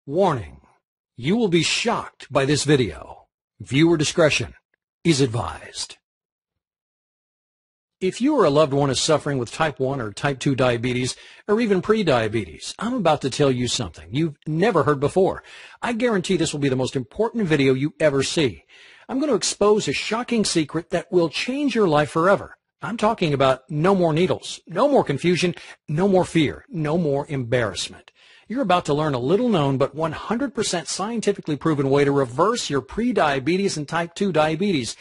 Warning: you will be shocked by this video. Viewer discretion is advised. If you or a loved one is suffering with type 1 or type 2 diabetes, or even pre-diabetes, I'm about to tell you something you've never heard before. I guarantee this will be the most important video you ever see. I'm going to expose a shocking secret that will change your life forever. I'm talking about no more needles, no more confusion, no more fear, no more embarrassment. You're about to learn a little-known but 100% scientifically proven way to reverse your pre-diabetes and type 2 diabetes.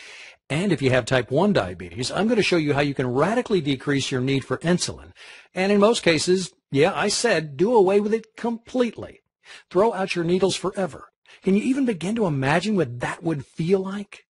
And if you have type 1 diabetes, I'm going to show you how you can radically decrease your need for insulin. And in most cases, yeah, I said, do away with it completely. Throw out your needles forever. Can you even begin to imagine what that would feel like?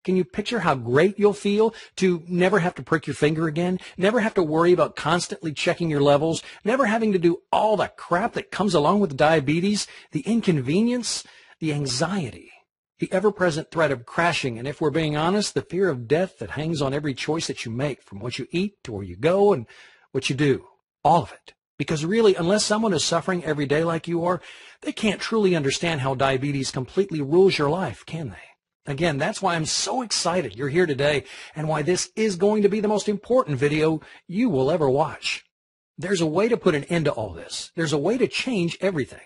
Can you picture how great you'll feel to never have to prick your finger again, never have to worry about constantly checking your levels, never having to do all the crap that comes along with diabetes, the inconvenience, the anxiety, the ever-present threat of crashing, and if we're being honest, the fear of death that hangs on every choice that you make, from what you eat to where you go and what you do, all of it. Because really, unless someone is suffering every day like you are, they can't truly understand how diabetes completely rules your life, can they? Again, that's why I'm so excited you're here today and why this is going to be the most important video you will ever watch. There's a way to put an end to all this. There's a way to change everything.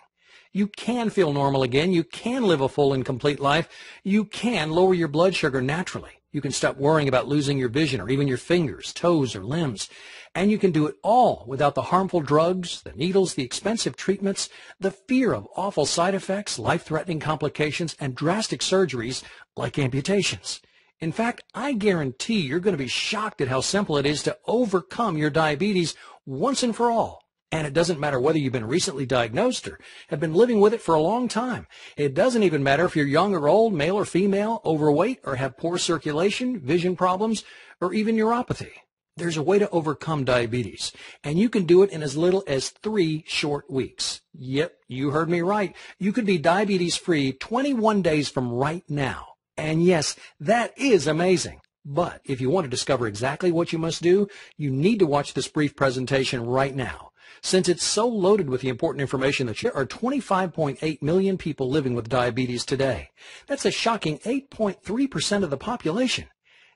You can feel normal again. You can live a full and complete life. You can lower your blood sugar naturally. You can stop worrying about losing your vision or even your fingers, toes, or limbs. And you can do it all without the harmful drugs, the needles, the expensive treatments, the fear of awful side effects, life-threatening complications, and drastic surgeries like amputations. In fact, I guarantee you're going to be shocked at how simple it is to overcome your diabetes once and for all. And it doesn't matter whether you've been recently diagnosed or have been living with it for a long time. It doesn't even matter if you're young or old, male or female, overweight, or have poor circulation, vision problems, or even neuropathy. There's a way to overcome diabetes, and you can do it in as little as 3 short weeks. Yep, you heard me right. You could be diabetes-free 21 days from right now. And yes, that is amazing. But if you want to discover exactly what you must do, you need to watch this brief presentation right now. Since it's so loaded with the important information that there are 25.8 million people living with diabetes today. That's a shocking 8.3% of the population.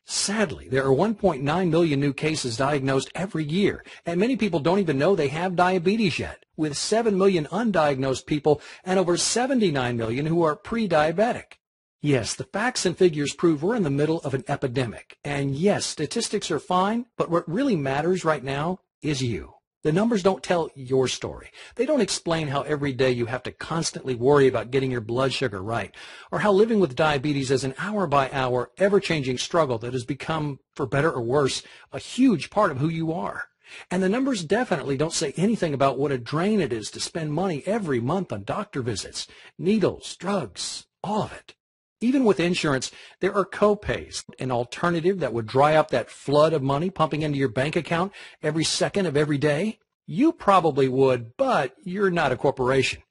Sadly, there are 1.9 million new cases diagnosed every year, and many people don't even know they have diabetes yet, with 7 million undiagnosed people and over 79 million who are pre-diabetic. Yes, the facts and figures prove we're in the middle of an epidemic. And yes, statistics are fine, but what really matters right now is you. The numbers don't tell your story. They don't explain how every day you have to constantly worry about getting your blood sugar right, or how living with diabetes is an hour-by-hour, ever-changing struggle that has become, for better or worse, a huge part of who you are. And the numbers definitely don't say anything about what a drain it is to spend money every month on doctor visits, needles, drugs, all of it. Even with insurance, there are co-pays, an alternative that would dry up that flood of money pumping into your bank account every second of every day. You probably would, but you're not a corporation.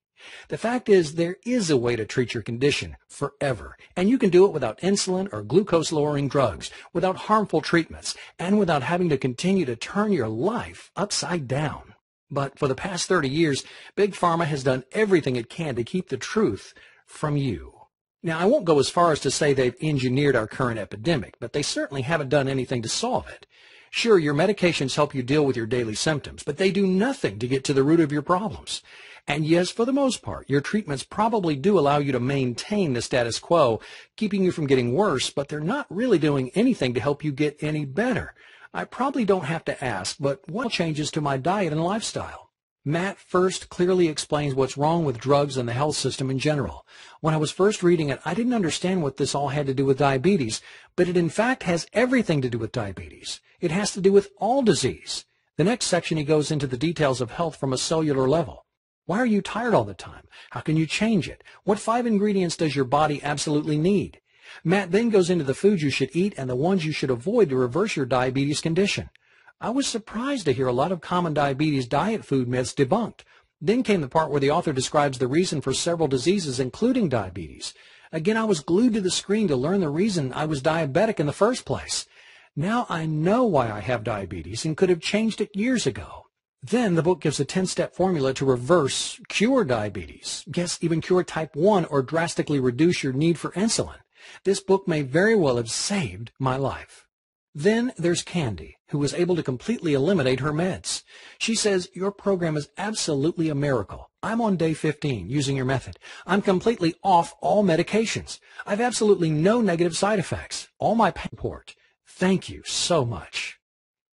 The fact is, there is a way to treat your condition forever, and you can do it without insulin or glucose-lowering drugs, without harmful treatments, and without having to continue to turn your life upside down. But for the past 30 years, Big Pharma has done everything it can to keep the truth from you. Now, I won't go as far as to say they've engineered our current epidemic, but they certainly haven't done anything to solve it. Sure, your medications help you deal with your daily symptoms, but they do nothing to get to the root of your problems. And yes, for the most part, your treatments probably do allow you to maintain the status quo, keeping you from getting worse, but they're not really doing anything to help you get any better. I probably don't have to ask, but what changes to my diet and lifestyle? Matt first clearly explains what's wrong with drugs and the health system in general. When I was first reading it, I didn't understand what this all had to do with diabetes, but it in fact has everything to do with diabetes. It has to do with all disease. The next section he goes into the details of health from a cellular level. Why are you tired all the time? How can you change it? What 5 ingredients does your body absolutely need? Matt then goes into the foods you should eat and the ones you should avoid to reverse your diabetes condition. I was surprised to hear a lot of common diabetes diet food myths debunked. Then came the part where the author describes the reason for several diseases, including diabetes. Again, I was glued to the screen to learn the reason I was diabetic in the first place. Now I know why I have diabetes and could have changed it years ago. Then the book gives a 10-step formula to reverse, cure diabetes. Yes, even cure type 1 or drastically reduce your need for insulin. This book may very well have saved my life. Then there's Candy, who was able to completely eliminate her meds. She says, your program is absolutely a miracle. I'm on day 15 using your method. I'm completely off all medications. I've absolutely no negative side effects. All my pain support. Thank you so much.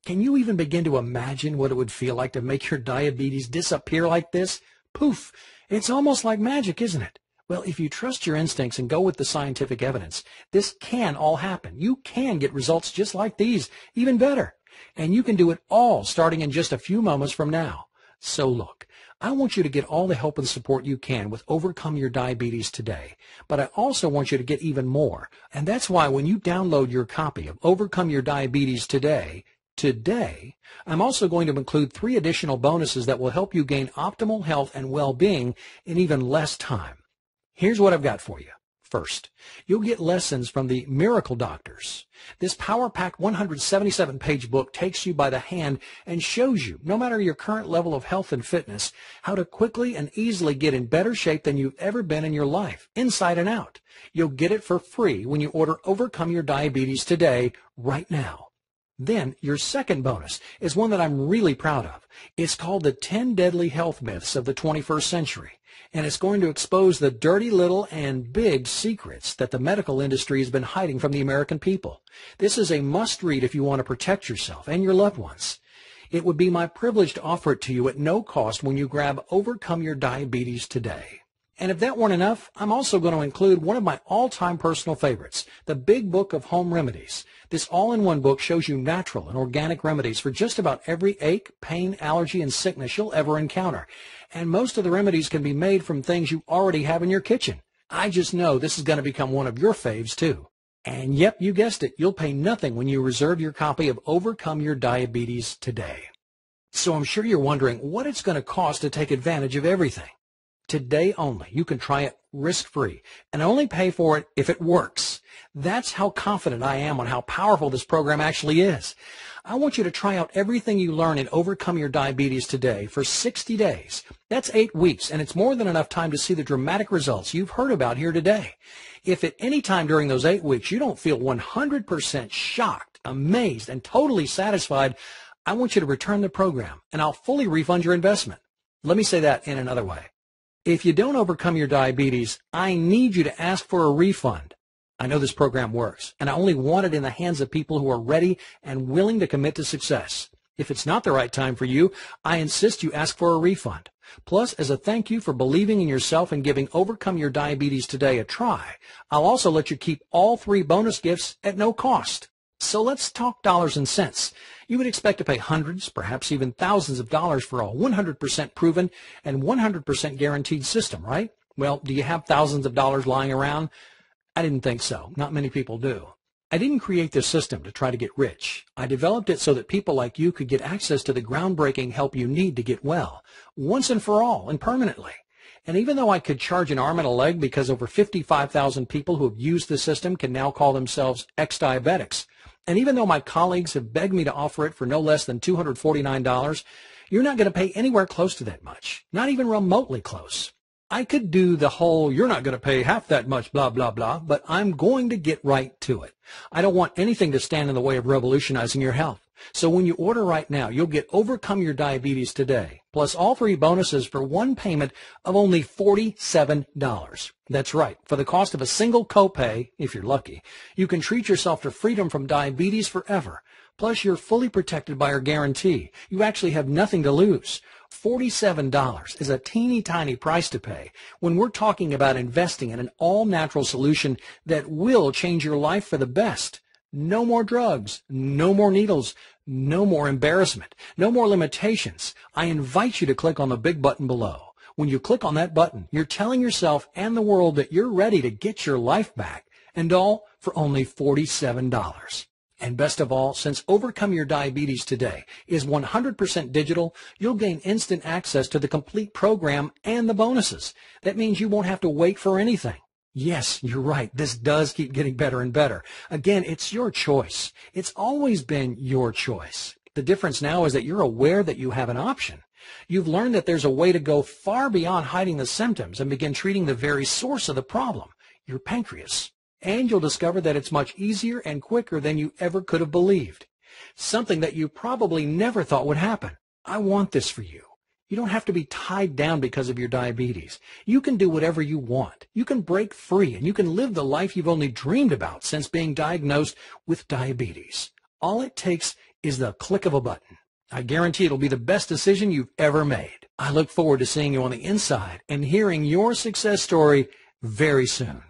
Can you even begin to imagine what it would feel like to make your diabetes disappear like this? Poof! It's almost like magic, isn't it? Well, if you trust your instincts and go with the scientific evidence, this can all happen. You can get results just like these, even better. And you can do it all starting in just a few moments from now. So look, I want you to get all the help and support you can with Overcome Your Diabetes today. But I also want you to get even more. And that's why when you download your copy of Overcome Your Diabetes today, I'm also going to include 3 additional bonuses that will help you gain optimal health and well-being in even less time. Here's what I've got for you. First, you'll get lessons from the Miracle Doctors. This power-packed 177-page book takes you by the hand and shows you, no matter your current level of health and fitness, how to quickly and easily get in better shape than you've ever been in your life, inside and out. You'll get it for free when you order Overcome Your Diabetes today, right now. Then, your second bonus is one that I'm really proud of. It's called the 10 Deadly Health Myths of the 21st Century. And it's going to expose the dirty little and big secrets that the medical industry has been hiding from the American people. This is a must-read if you want to protect yourself and your loved ones. It would be my privilege to offer it to you at no cost when you grab Overcome Your Diabetes today. And if that weren't enough, I'm also going to include one of my all-time personal favorites, the Big Book of Home Remedies. This all-in-one book shows you natural and organic remedies for just about every ache, pain, allergy, and sickness you'll ever encounter. And most of the remedies can be made from things you already have in your kitchen. I just know this is going to become one of your faves, too. And yep, you guessed it, you'll pay nothing when you reserve your copy of Overcome Your Diabetes today. So I'm sure you're wondering what it's going to cost to take advantage of everything. Today only, you can try it risk-free and only pay for it if it works. That's how confident I am on how powerful this program actually is. I want you to try out everything you learn in Overcome Your Diabetes today for 60 days. That's 8 weeks, and it's more than enough time to see the dramatic results you've heard about here today. If at any time during those 8 weeks you don't feel 100% shocked, amazed, and totally satisfied, I want you to return the program, and I'll fully refund your investment. Let me say that in another way. If you don't overcome your diabetes, I need you to ask for a refund. I know this program works, and I only want it in the hands of people who are ready and willing to commit to success. If it's not the right time for you, I insist you ask for a refund. Plus, as a thank you for believing in yourself and giving Overcome Your Diabetes today a try, I'll also let you keep all 3 bonus gifts at no cost. So let's talk dollars and cents. You would expect to pay hundreds, perhaps even thousands of dollars for a 100% proven and 100% guaranteed system, right? Well, do you have thousands of dollars lying around? I didn't think so. Not many people do. I didn't create this system to try to get rich. I developed it so that people like you could get access to the groundbreaking help you need to get well, once and for all and permanently. And even though I could charge an arm and a leg because over 55,000 people who have used the system can now call themselves ex-diabetics, and even though my colleagues have begged me to offer it for no less than $249, you're not going to pay anywhere close to that much, not even remotely close. I could do the whole, you're not going to pay half that much, blah, blah, blah, but I'm going to get right to it. I don't want anything to stand in the way of revolutionizing your health. So when you order right now, you'll get Overcome Your Diabetes today, plus all 3 bonuses for one payment of only $47. That's right. For the cost of a single copay, if you're lucky, you can treat yourself to freedom from diabetes forever. Plus, you're fully protected by our guarantee. You actually have nothing to lose. $47 is a teeny tiny price to pay when we're talking about investing in an all-natural solution that will change your life for the best. No more drugs, no more needles, no more embarrassment, no more limitations. I invite you to click on the big button below. When you click on that button, you're telling yourself and the world that you're ready to get your life back, and all for only $47. And best of all, since Overcome Your Diabetes today is 100% digital, you'll gain instant access to the complete program and the bonuses. That means you won't have to wait for anything. Yes, you're right. This does keep getting better and better. Again, it's your choice. It's always been your choice. The difference now is that you're aware that you have an option. You've learned that there's a way to go far beyond hiding the symptoms and begin treating the very source of the problem, your pancreas. And you'll discover that it's much easier and quicker than you ever could have believed. Something that you probably never thought would happen. I want this for you. You don't have to be tied down because of your diabetes. You can do whatever you want. You can break free, and you can live the life you've only dreamed about since being diagnosed with diabetes. All it takes is the click of a button. I guarantee it'll be the best decision you've ever made. I look forward to seeing you on the inside and hearing your success story very soon.